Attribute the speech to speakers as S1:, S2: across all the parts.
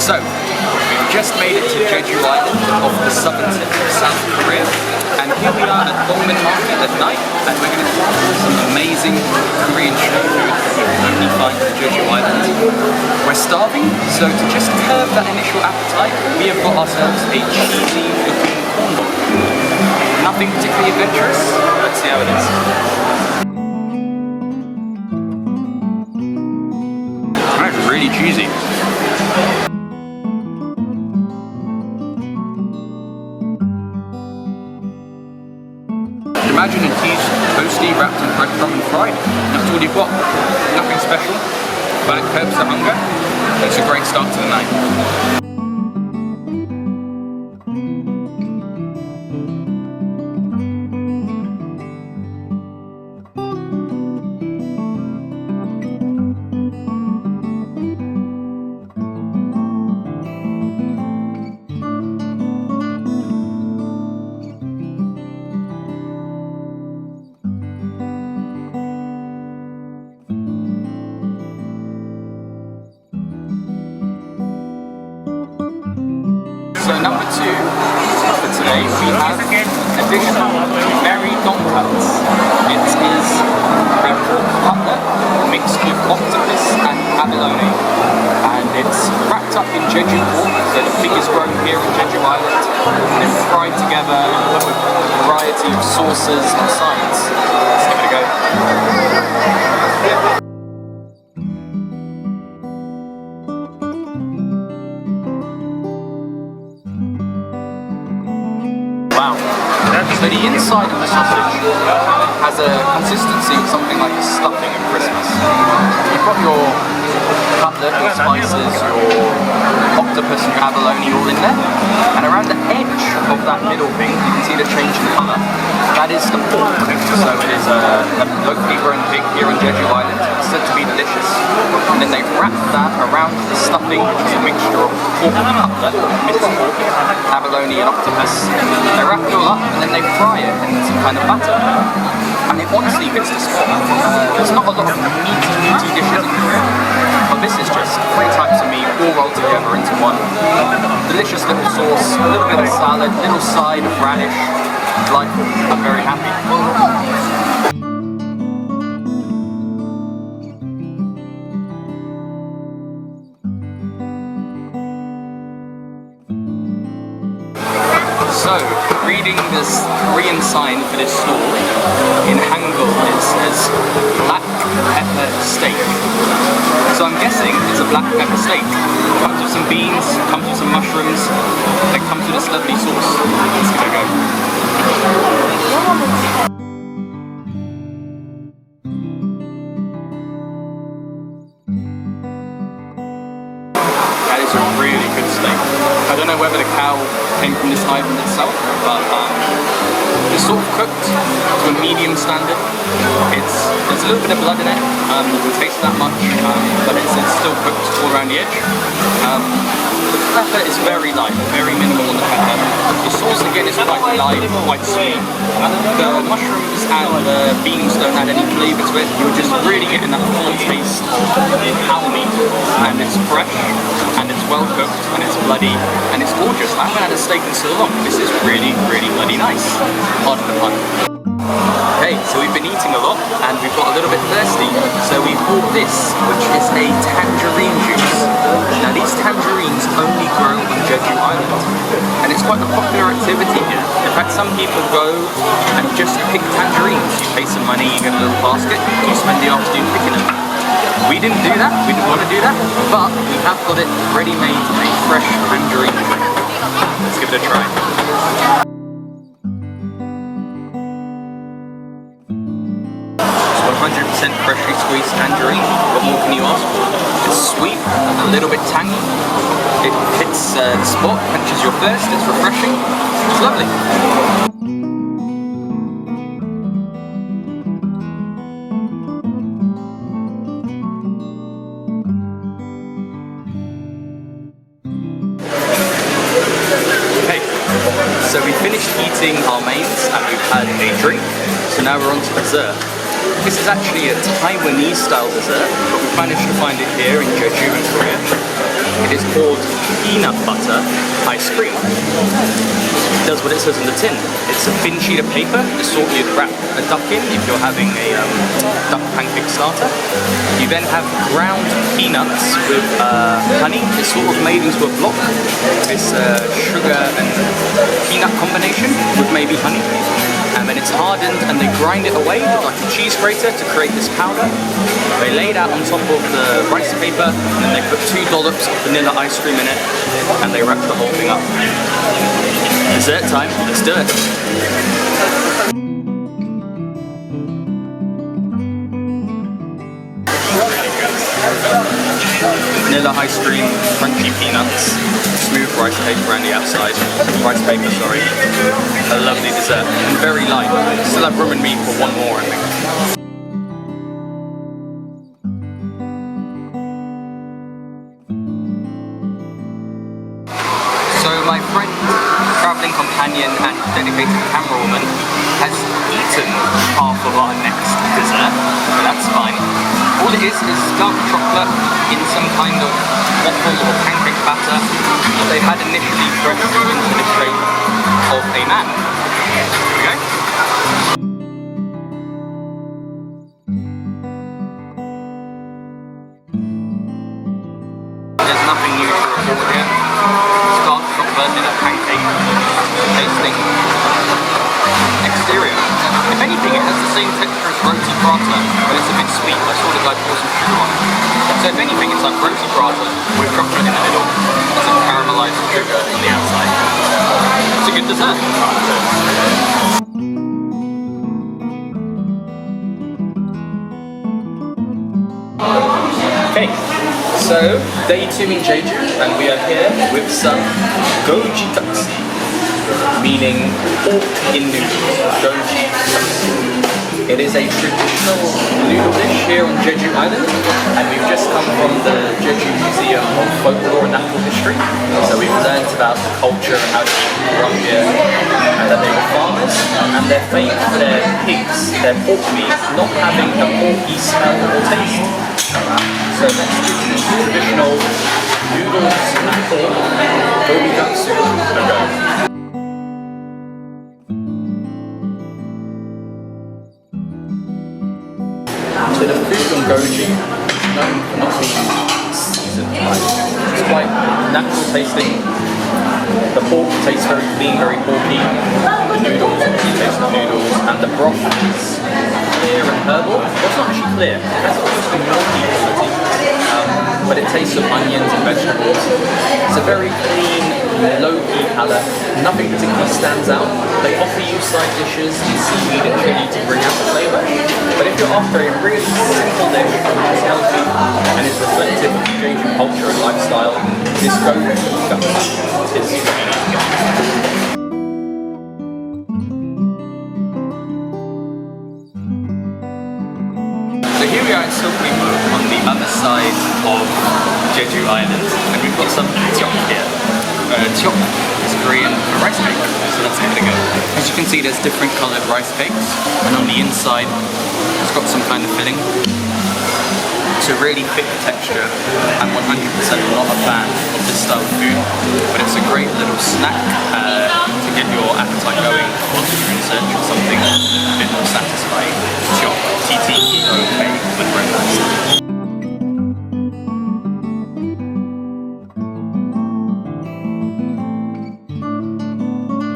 S1: So, we've just made it to Jeju Island off the southern tip of South Korea, and here we are at Dongmin Market at night, and we're going to try some amazing Korean street food that you can only find on Jeju Island. We're starving, so to just curb that initial appetite, we have got ourselves a cheesy looking corn dog. Nothing particularly adventurous, let's see how it is. That's really cheesy. Imagine a cheese toasty wrapped in breadcrumb and fried. That's all you've got. Nothing special, but it curbs the hunger. It's a great start to the night. So number 2 for today, we have additional berry donkuts. It is a pork cutlet mixed with octopus and abalone, and it's wrapped up in Jeju Food, so the pig is grown here in Jeju Island, and then fried together with a variety of sauces and sides. Let's give it a go. Wow. So the inside of the sausage has a consistency of something like stuffing at Christmas. You've got your cutlet, your spices, your octopus and your abalone all in there. And around the edge of that middle thing, you can see the change in colour. That is the pork. So it is a locally grown pig here on Jeju Island. It's said to be delicious. And then they wrap that around the stuffing, which is a mixture of pork cutlet, minced pork, abalone and octopus. They wrap it all up and then they fry it in some kind of batter. And it honestly hits the spot. There's not a lot of meaty dishes in Korea, but this is just 3 types of meat all rolled together into one. Delicious little sauce, a little bit of salad, little side of radish. Delightful. I'm very happy. So, reading this Korean sign for this stall in Hangul, it says black pepper steak. So I'm guessing it's a black pepper steak. It comes with some beans, comes with some mushrooms, and it comes with this lovely sauce. Let's give it a go. That is a really good steak. I don't know whether the cow came from this island itself, but it's sort of cooked to a medium standard. There's a little bit of blood in it, you can taste that much, but it's still cooked all around the edge. The pepper is very light, very minimal on the pepper. The sauce again is quite light, quite sweet. The mushrooms and the beans don't add any flavour to it. You're just really getting that full taste of cow meat, and it's fresh, and it's well cooked, and it's bloody, and it's gorgeous. I haven't had a steak in so long. This is really, really bloody nice. Pardon the pun. Okay, so we've been eating a lot and we've got a little bit thirsty, so we bought this, which is a tangerine juice. Now these tangerines only grow on Jeju Island, and it's quite a popular activity here. In fact, some people go and just pick tangerines. You pay some money, you get a little basket, you spend the afternoon picking them. We didn't do that, we didn't want to do that, but we have got it ready-made, a fresh tangerine drink. Let's give it a try. 100% freshly squeezed tangerine. What more can you ask for? It's sweet, a little bit tangy. It hits the spot, quenches your thirst. It's refreshing. It's lovely. Okay, so we finished eating our mains and we've had a drink. So now we're on to dessert. This is actually a Taiwanese style dessert, but we've managed to find it here in Jeju in Korea. It is called peanut butter ice cream. It does what it says on the tin. It's a thin sheet of paper, the sort you'd wrap a duck in if you're having a duck pancake starter. You then have ground peanuts with honey. It's sort of made into a block. It's sugar and peanut combination with maybe honey. And then it's hardened and they grind it away with like a cheese grater to create this powder. They lay it out on top of the rice paper and then they put 2 dollops of vanilla ice cream in it and they wrap the whole thing up. Dessert time, let's do it. Vanilla ice cream, crunchy peanuts, smooth rice paper around the outside. Rice paper, sorry. A lovely dessert, and very light. Still have room in me for one more, I think. So my friend, travelling companion and dedicated camerawoman has eaten half of our next dessert, but that's fine. All it is dark chocolate in some kind of waffle or pancake batter that they had initially pressed into the shape of a man. Here we go. There's nothing new to report here. It's dark chocolate in a pancake tasting exterior. If anything, it has the same texture as roti prata, but it's a bit sweet. I saw the guy pour some sugar on it. So if anything, it's like roti prata with chocolate in the middle and some caramelized sugar on the outside. It's a good dessert. Okay, so day 2 in Jeju, and we are here with some dodgy, meaning pork in noodles. Dodgy. It is a traditional noodle dish here on Jeju Island, and we've just come from the Jeju Museum of Folklore and Natural History. So we've learned about the culture and how the people grew up here, and that they were farmers, and they're famous for their pigs, their pork meat, not having a porky smell or taste. So let's do the traditional noodles and pork dodgy a go. So the food on Goji is known for not being seasoned right. It's quite natural tasting. The pork tastes very clean, very porky. The noodles, you taste the noodles, and the broth is clear and herbal. Well, it's not actually clear. It has almost a milky quality, but it tastes of onions and vegetables. It's a very clean, low-key palate. Nothing particularly stands out. They offer you side dishes and seaweed and chili to bring out the flavour. But if you're after a really simple dish which is healthy and is reflective of Jeju culture and lifestyle, this Goji is what you need to get. So here we are at Silkimo on the other side of Jeju Island, and we've got some tiok here. Tiok is Korean for rice cake, so let's give it a go. As you can see, there's different coloured rice cakes, and on the inside it's got some kind of filling. It's a really thick texture. I'm 100% not a fan of this style of food, but it's a great little snack to get your appetite going whilst you're in search of something a bit more satisfying. Tiok, T-T-E-O-K, with breakfast.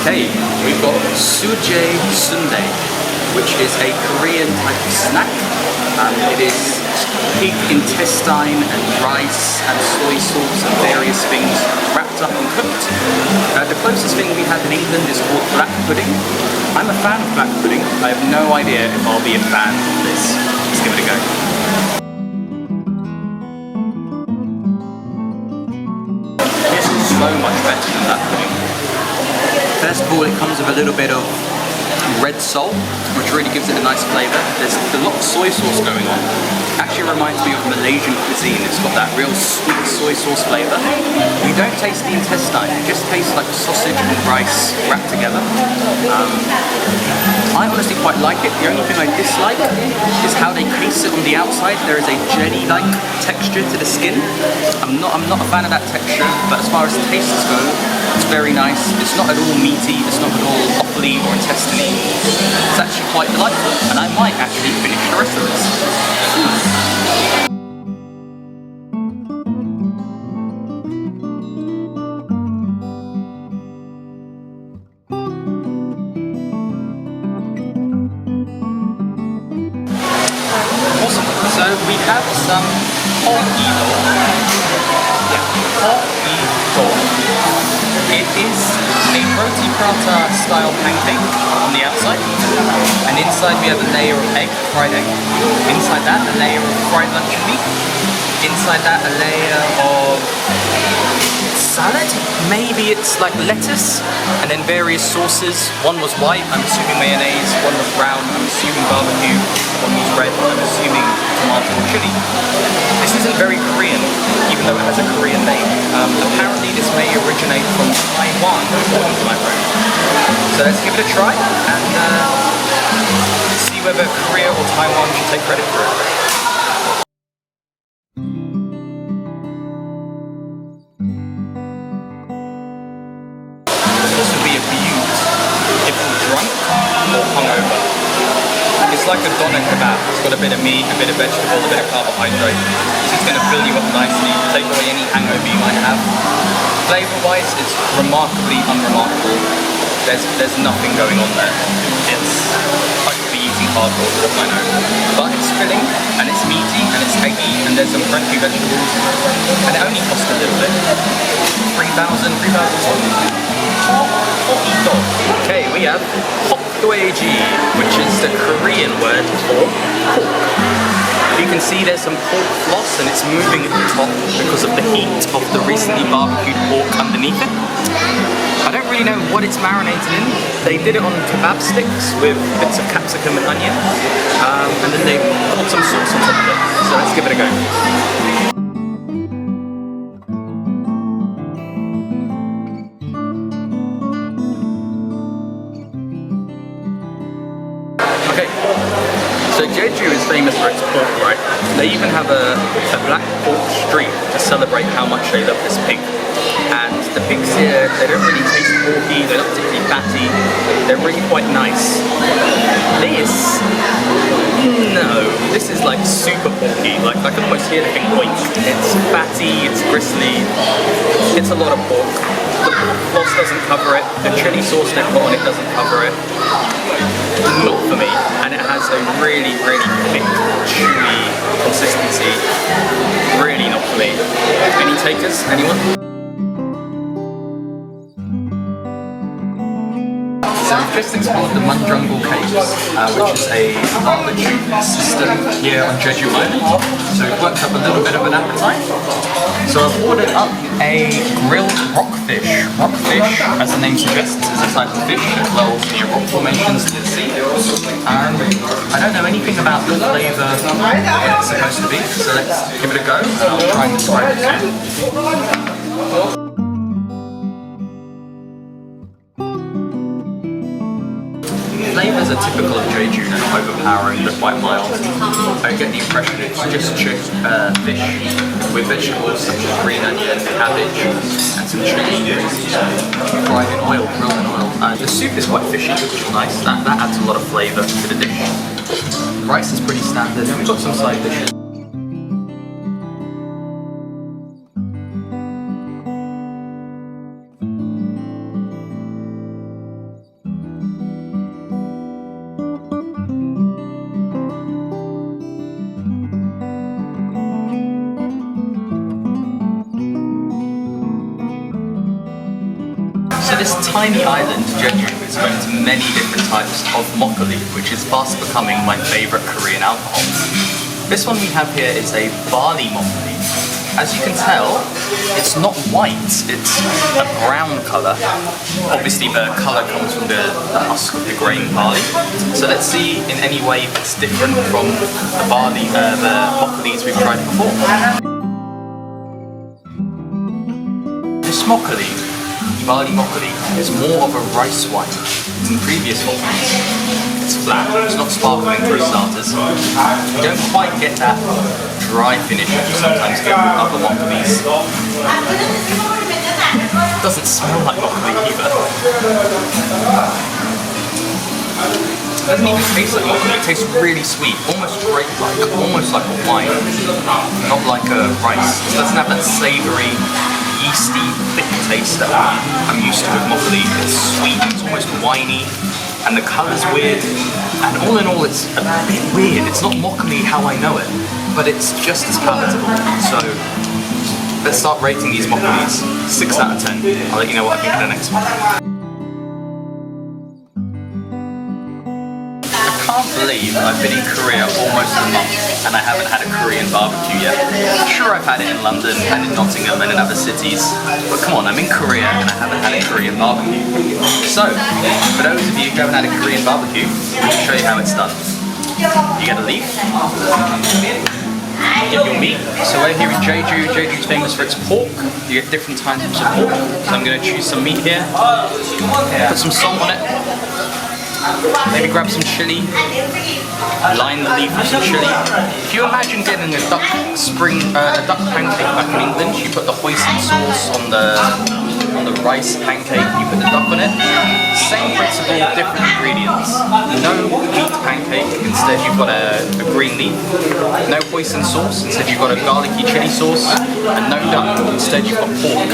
S1: Okay, we've got suje sundae, which is a Korean type of snack. It is pig intestine and rice and soy sauce and various things wrapped up and cooked. The closest thing we have in England is called black pudding. I'm a fan of black pudding. I have no idea if I'll be a fan of this. Let's give it a go. This is so much better than black pudding. First of all, it comes with a little bit of red salt, which really gives it a nice flavour. There's a lot of soy sauce going on. Actually reminds me of Malaysian cuisine. It's got that real sweet soy sauce flavour. You don't taste the intestine, you just taste like sausage and rice wrapped together. I honestly quite like it. The only thing I dislike is how they crease it on the outside. There is a jelly-like texture to the skin. I'm not a fan of that texture, but as far as tastes go, it's very nice. It's not at all meaty, it's not at all offally or intestinal. It's actually quite delightful, and I might actually finish the rest of this. So we have some hoki dog. Yeah, hoki dog. It is a roti prata style pancake on the outside, and inside we have a layer of egg, fried egg. Inside that a layer of fried luncheon meat. Inside that a layer of salad. Maybe it's like lettuce, and then various sauces. One was white, I'm assuming mayonnaise. One was brown, I'm assuming barbecue. One was red, I'm assuming tomato or chili. This isn't very Korean, even though it has a Korean name. Apparently this may originate from Taiwan, according to my friend. So let's give it a try and see whether Korea or Taiwan should take credit for it. This would be a beaut if you're drunk or hungover. It's like a doner kebab. It's got a bit of meat, a bit of vegetable, a bit of carbohydrate. It's just going to fill you up nicely, take away any hangover you might have. Flavour-wise, it's remarkably unremarkable. There's nothing going on there. I could be eating hardcore stuff, I know. But it's filling, and it's meaty, and it's eggy, and there's some crunchy vegetables. And it only costs a little bit. 3,000 something. Okay, we have dodgy, which is the Korean word for pork. You can see there's some pork floss and it's moving at the top because of the heat of the recently barbecued pork underneath it. I don't really know what it's marinated in. They did it on kebab sticks with bits of capsicum and onion, and then they poured some sauce on top of it. So let's give it a go. Okay, so Jeju is famous for its pork, right? They even have a black pork street to celebrate how much they love this pig. And the pigs here, they don't really taste porky, they're not particularly fatty, they're really quite nice. This, no, this is like super porky, like I can almost hear the thing point. It's fatty, it's gristly, it's a lot of pork. The pork floss doesn't cover it, the chili sauce they put on it doesn't cover it. Not for me, and it has a really, really thick, chewy consistency. Really not for me. Any takers? Anyone? So we've just explored the Manjungle Caves, which is a barbecue system here on Jeju Island. So we've worked up a little bit of an appetite. So I've ordered up a grilled rockfish. Rockfish, as the name suggests, is a type of fish that dwells near rock formations in the sea. I don't know anything about the flavour what it's supposed to be, so let's give it a go and I'll try and describe it to you. Flavours are typical of Jeju, they're not overpowering, they're quite mild. I get the impression it's just fish with vegetables such as green onion, cabbage and some chili fried in oil, grilled in oil. The soup is quite fishy, which is nice, that adds a lot of flavour to the dish. The rice is pretty standard, and we've got some side dishes. So this tiny island, Jeju, is home to many different types of makgeolli, which is fast becoming my favourite Korean alcohol. This one we have here is a barley makgeolli. As you can tell, it's not white, it's a brown colour. Obviously the colour comes from the husk of the grain barley. So let's see in any way if it's different from the barley, the mokkalis we've tried before. This mokkali, barley mokkali, is more of a rice wine than previous mokkalis. It's flat, it's not sparkling for starters. You don't quite get that dry finish that you sometimes get with other mokkalis. It doesn't smell like mokkali either. It doesn't even taste like mokkali, it tastes really sweet, almost grape-like, almost like a wine, not like a rice. It doesn't have that savoury, yeasty, thick taste that I'm used to with mokkali. It's sweet, it's almost winey, and the colour's weird, and all in all it's a bit weird. It's not mokkali how I know it, but it's just as palatable. So let's start rating these mokkalis. 6 out of 10. I'll let you know what I think of the next one. I can't believe I've been in Korea almost a month and I haven't had a Korean barbecue yet. Sure, I've had it in London and in Nottingham and in other cities, but come on, I'm in Korea and I haven't had a Korean barbecue. So, for those of you who haven't had a Korean barbecue, I'll show you how it's done. You get a leaf, you get your meat. So we're here in Jeju. Jeju's famous for its pork. You get different types of pork. So I'm going to choose some meat here, put some salt on it. Maybe grab some chili, line the leaf with some chili. If you imagine getting a duck pancake back in England, you put the hoisin sauce on the rice pancake, you put the duck on it. Same principle, different ingredients. No meat pancake, instead you've got a green leaf. No hoisin sauce, instead you've got a garlicky chili sauce. And no duck, instead you've got pork.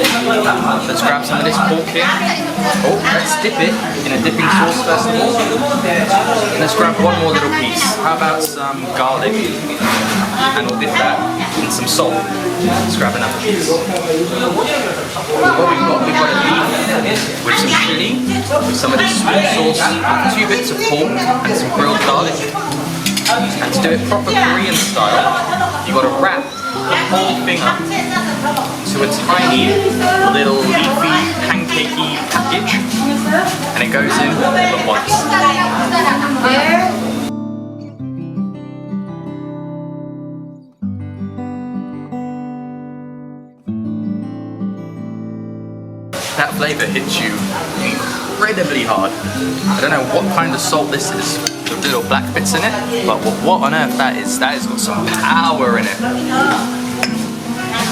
S1: Let's grab some of this pork here. Oh, let's dip it in a dipping sauce first of all. Let's grab one more little piece. How about some garlic? And we'll dip that in some salt. Let's grab another piece. What we've got a leaf with some chili, with some of this sweet sauce, 2 bits of pork and some grilled garlic. And to do it proper Korean style, you've got to wrap the whole thing up to a tiny little leafy pancakey package, and it goes in all at once. That flavour hits you incredibly hard. I don't know what kind of salt this is, with little black bits in it, but what on earth that is. That has got some power in it.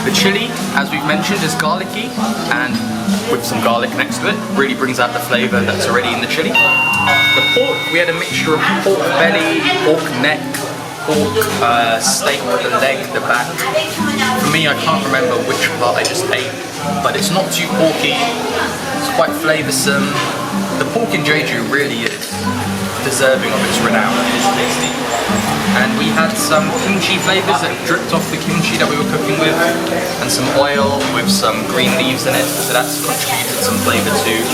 S1: The chili, as we've mentioned, is garlicky, and with some garlic next to it, really brings out the flavour that's already in the chili. The pork, we had a mixture of pork belly, pork neck, pork steak, the leg, the back. For me, I can't remember which part I just ate, but it's not too porky, it's quite flavoursome. The pork in Jeju really is deserving of its renown. It is tasty. And we had some kimchi flavours that dripped off the kimchi that we were cooking with, and some oil with some green leaves in it, so that's contributed some flavour too.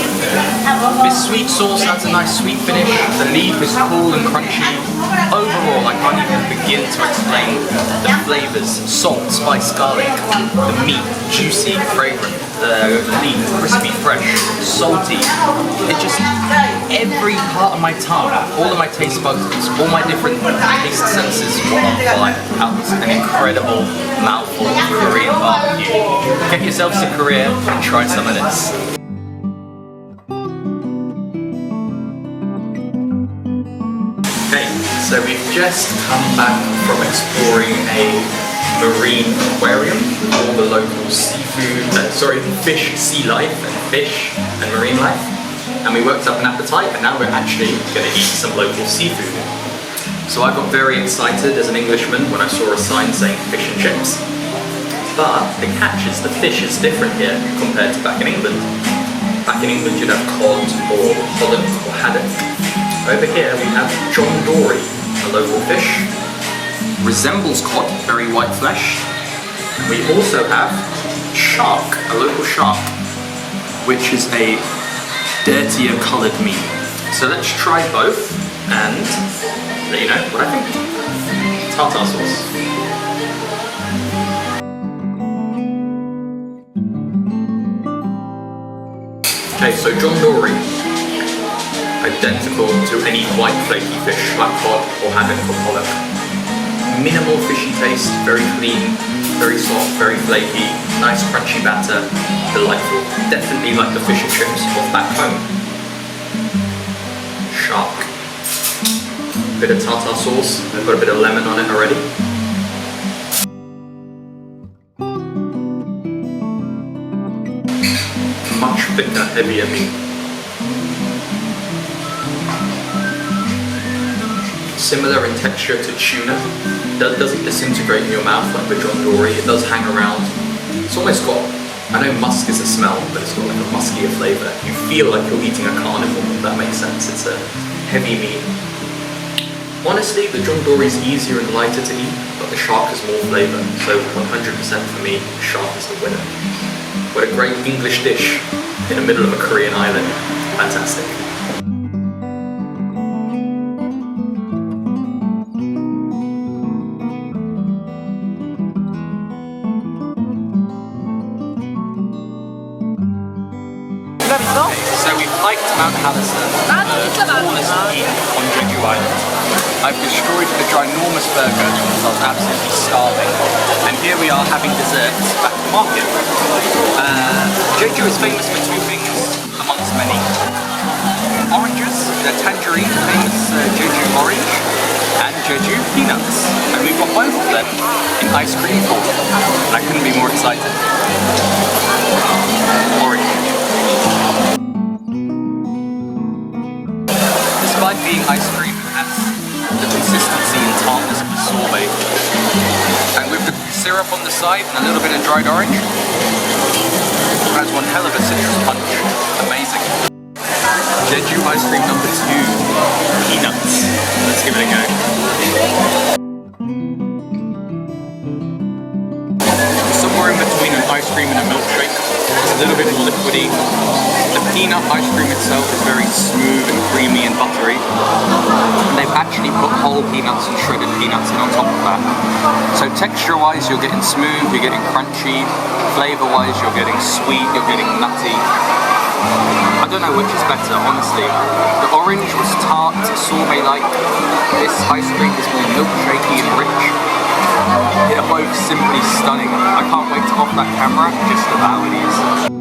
S1: This sweet sauce adds a nice sweet finish. The leaf is cool and crunchy. Overall, I can't even begin to explain the flavours. Salt, spice, garlic, the meat, juicy, fragrant, the leaf, crispy, fresh, salty. It just, every part of my tongue, all of my taste buds, all my different taste senses want to fly out an incredible mouthful of Korean barbecue. Get yourselves to Korea and try some of this. Okay, so we've just come back from exploring a marine aquarium, all the local seafood, fish, sea life, and fish and marine life. And we worked up an appetite, and now we're actually going to eat some local seafood. So I got very excited as an Englishman when I saw a sign saying fish and chips. But the catch is the fish is different here compared to back in England. Back in England you'd have cod or pollock or haddock. Over here we have John Dory, a local fish. Resembles cod, very white flesh. We also have shark, a local shark, which is a dirtier coloured meat. So let's try both and let you know what I think. Tartar sauce. Okay, so John Dory, identical to any white flaky fish like cod or haddock or pollock. Minimal fishy taste, very clean, very soft, very flaky, nice crunchy batter, delightful. Definitely like the fish and chips of back home. Shark. Bit of tartar sauce, I've got a bit of lemon on it already. Much thicker, heavier meat. Similar in texture to tuna. That doesn't disintegrate in your mouth like the John Dory. It does hang around. It's almost got, I know musk is a smell, but it's got like a muskier flavour. You feel like you're eating a carnivore, if that makes sense. It's a heavy meat. Honestly, the John Dory is easier and lighter to eat, but the shark has more flavour. So 100% for me, the shark is the winner. What a great English dish in the middle of a Korean island. Fantastic. So we've hiked Mount Hallison, the tallest peak on Jeju Island. I've destroyed a ginormous burger because I was absolutely starving. And here we are having desserts back at the market. Jeju is famous for two things, amongst many. Oranges, the tangerine, famous Jeju orange, and Jeju peanuts. And we've got both of them in ice cream form. And I couldn't be more excited. Orange. Despite being ice cream, it has the consistency and tartness of the sorbet. And with the syrup on the side and a little bit of dried orange, it has one hell of a citrus punch. Amazing. Jeju ice cream number 2, peanuts. Let's give it a go. Somewhere in between an ice cream and a milkshake. It's a little bit more liquidy. The peanut ice cream itself is very smooth and creamy and buttery. And they've actually put whole peanuts and shredded peanuts in on top of that. So texture-wise, you're getting smooth, you're getting crunchy. Flavor-wise, you're getting sweet, you're getting nutty. I don't know which is better, honestly. The orange was tart, sorbet-like. This ice cream is more milkshakey and rich. They're both simply stunning. I can't wait to off that camera, just devour these.